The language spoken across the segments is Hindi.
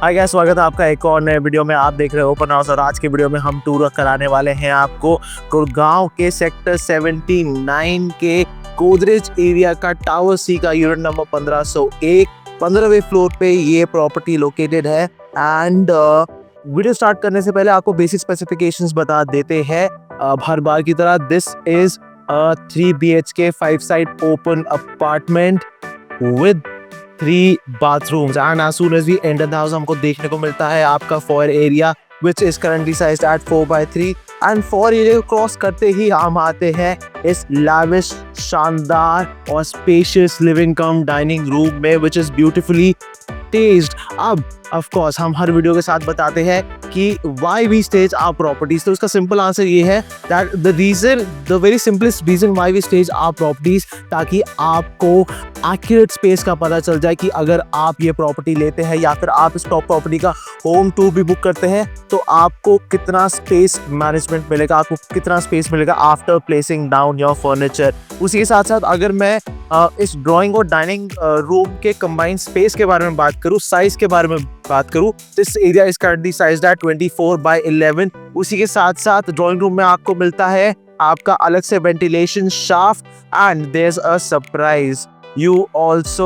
हाय गाइस, स्वागत है आपका एक और नए वीडियो में। आप देख रहे हो ओपन हाउस और आज के वीडियो में हम टूर कराने वाले हैं आपको गुड़गांव के सेक्टर 79 के गोदरेज एरिया का टावर सी का यूनिट नंबर 1501 15वें फ्लोर पे ये प्रॉपर्टी लोकेटेड है। एंड वीडियो स्टार्ट करने से पहले आपको बेसिक स्पेसिफिकेशंस बता देते हैं। हर बार की तरह this is 3 BHK 5 side open apartment with 3 bathrooms, and as soon as we enter the house हमको देखने को मिलता है आपका foyer area which is currently sized at 4x3 and foyer area को क्रॉस करते ही हम आते हैं इस lavish, शानदार और spacious living cum dining room में which is beautifully staged। अब ऑफ कोर्स हम हर वीडियो के साथ बताते हैं कि why we stage our properties, तो उसका सिंपल आंसर ये है that the very simplest reason why we stage our properties, ताकि आपको एक्यूरेट स्पेस का पता चल जाए कि अगर आप ये प्रॉपर्टी लेते हैं या फिर आप इस प्रॉपर्टी का होम टूर भी बुक करते हैं तो आपको कितना स्पेस मैनेजमेंट मिलेगा, आपको कितना स्पेस मिलेगा after placing down your furniture. उसी के साथ साथ अगर मैं इस ड्राइंग और डाइनिंग रूम के कंबाइंड स्पेस के बारे में बात करूं, साइज के बारे में बात करूं, this area is currently sized at 24x11। उसी के साथ साथ ड्राइंग रूम में आपको मिलता है आपका अलग से ventilation shaft and there is a surprise, you also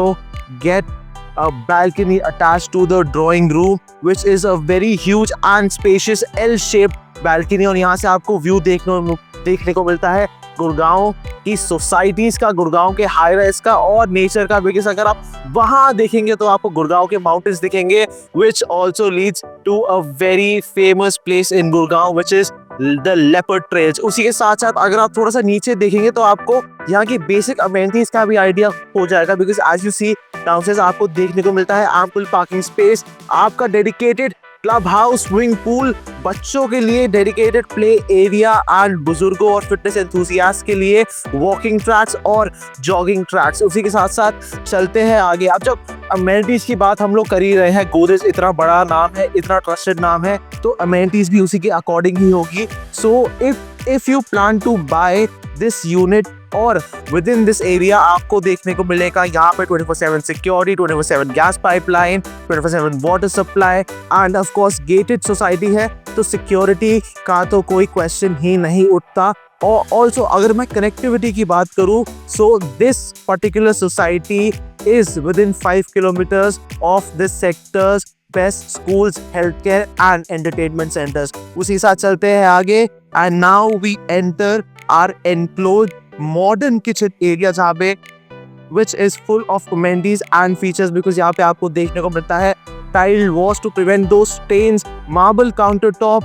get a balcony attached to the drawing room which is a very huge and spacious L-shaped balcony। और यहाँ से आपको व्यू देखने को मिलता है गुड़गांव की सोसाइटीज का, गुड़गांव के हाई राइज का और नेचर का। बिकॉज अगर आप वहां देखेंगे तो आपको गुड़गांव के माउंटेन्स दिखेंगे which also leads to a very famous place in Gurgaon which is the leopard trails. उसी के साथ साथ अगर आप थोड़ा सा नीचे देखेंगे तो आपको यहाँ की बेसिक अमेनिटीज का भी आइडिया हो जाएगा। Because as you see downstairs आपको देखने को मिलता है एम्पल पार्किंग स्पेस, आपका dedicated club house, swimming pool, बच्चों के लिए डेडिकेटेड प्ले एरिया एंड बुजुर्गों और फिटनेस एंथुसियास्ट के लिए वॉकिंग ट्रैक्स और जॉगिंग ट्रैक्स। उसी के साथ साथ चलते हैं आगे। अब जब अमेनिटीज की बात हम लोग कर ही रहे हैं, गोदरेज इतना बड़ा नाम है, इतना ट्रस्टेड नाम है, तो अमेनिटीज भी उसी के अकॉर्डिंग ही होगी। So if you plan to buy this unit और विद इन दिस एरिया आपको देखने को मिलेगा यहाँ पे 24/7 security, 24/7 gas pipeline, 24/7 water supply and of course gated society है, तो सिक्योरिटी का तो कोई क्वेश्चन ही नहीं उठता। और ऑल्सो अगर मैं कनेक्टिविटी की बात करूँ, so this particular society is within 5 kilometres of this sectors best schools, health care and entertainment centres. उसी साथ चलते हैं आगे and now we enter our enclose modern kitchen area जहाँ पे which is full of amenities and features। because यहाँ पे आपको देखने को मिलता है tile walls to prevent the stains, marble counter top,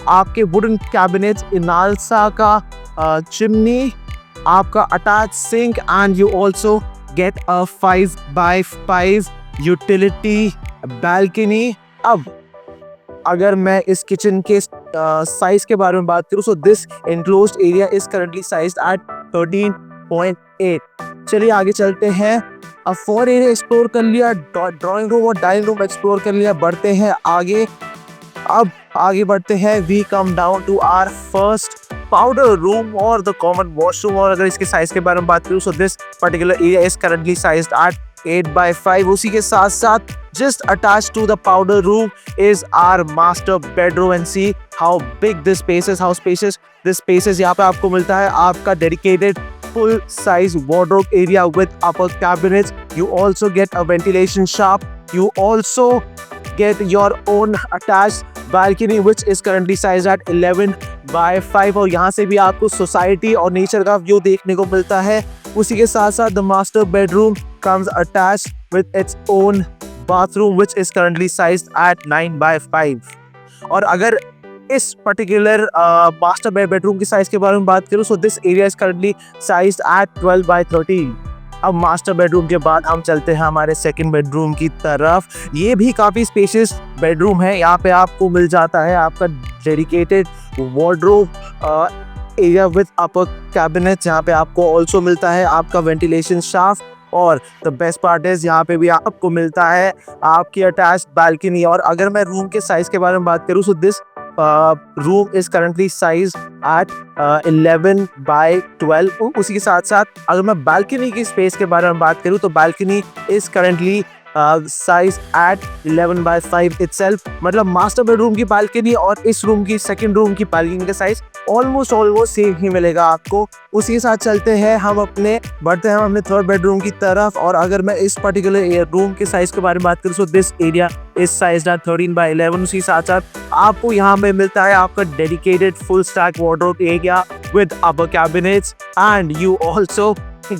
आपके वुडन कैबिनेट्स, इनालसा का चिमनी, आपका attach sink and you also get a 5x5 utility balcony. अब अगर मैं इस किचन के साइज के बारे में बात करूं, so this enclosed area is currently sized at 13.8। चलिए आगे चलते हैं। अब फोर एरिया एक्सप्लोर कर लिया, ड्राइंग रूम और डाइनिंग रूम एक्सप्लोर कर लिया, बढ़ते हैं आगे। अब आगे बढ़ते हैं, we come down to our first powder room और द कॉमन वॉशरूम। और अगर इसके साइज के बारे में बात करूं, so this particular area is currently sized at 8x5। उसी के साथ साथ just attached to the powder room is our master bedroom and see how big this space is, how spacious this space is। यहाँ पे आपको मिलता है आपका dedicated full size wardrobe area with upper cabinets। You also get a ventilation shaft, you also get your own attached balcony which is currently sized at 11x5। और यहाँ से भी आपको सोसाइटी और नेचर का व्यू देखने को मिलता है। उसी के साथ साथ the master bedroom comes attached with its own bathroom which is currently sized at 9x5। और अगर इस पर्टिकुलर मास्टर बेडरूम की साइज के बारे में बात करूं, so this area is currently sized at 12x13। अब मास्टर बेडरूम के बाद हम चलते हैं हमारे सेकंड बेडरूम की तरफ। ये भी काफ़ी स्पेशियस बेडरूम है। यहाँ पे आपको मिल जाता है आपका dedicated wardrobe area with upper cabinet, जहाँ पे आपको ऑल्सो मिलता है आपका वेंटिलेशन शाफ्ट। और द बेस्ट पार्ट इज यहाँ पे भी आपको मिलता है आपकी अटैच्ड बालकनी। और अगर मैं रूम के साइज के बारे में बात करूँ, so this room is currently size at 11x12। उसी के साथ साथ अगर मैं बालकनी की स्पेस के बारे में बात करूँ, तो balcony is currently size at 11/5 itself। मतलब मास्टर बेडरूम की बालकनी और इस रूम की सेकंड रूम की बालकनी का साइज ऑलमोस्ट सेम ही मिलेगा आपको। उसी के साथ चलते हैं हम बढ़ते हैं अपने थर्ड बेडरूम की तरफ। और अगर मैं इस पर्टिकुलर रूम के साइज के बारे में बात करूँ, so this area is sized at 13/11। उसी साथ साथ आपको यहाँ पे मिलता है आपका dedicated full stack wardrobe area with upper cabinets, and you also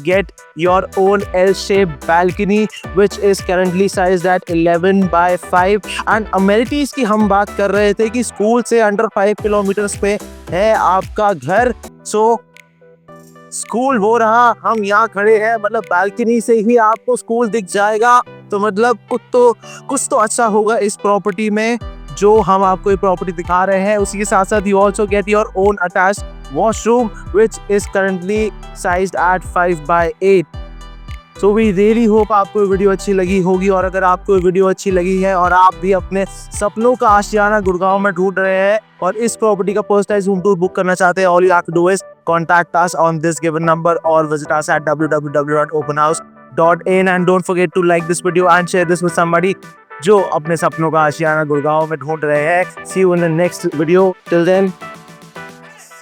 get your own L-shaped balcony which is currently sized at 11/5। and amenities की हम बात कर रहे थे कि स्कूल से अंडर 5 किलोमीटर पे है आपका घर। सो स्कूल वो रहा, हम यहाँ खड़े हैं, मतलब बालकनी से ही आपको स्कूल दिख जाएगा। तो मतलब कुछ तो अच्छा होगा इस प्रॉपर्टी में जो हम आपको ये प्रॉपर्टी दिखा रहे हैं। उसी के साथ साथ you also get your own attached washroom which is currently sized at 5/8। So we really hope आपको वीडियो अच्छी लगी होगी। और अगर आपको वीडियो अच्छी लगी है और आप भी अपने सपनों का आशियाना गुड़गांव में ढूंढ रहे हैं और इस प्रॉपर्टी का पर्सनलाइज्ड होम टूर बुक करना चाहते हैं, all you have to do is contact us on this given number और visit us at www.openhouse.in and don't forget to like this video and share this with somebody जो अपने सपनों का आशियाना गुड़गांव में ढूंढ रहे हैं। See you in the next video. Till then,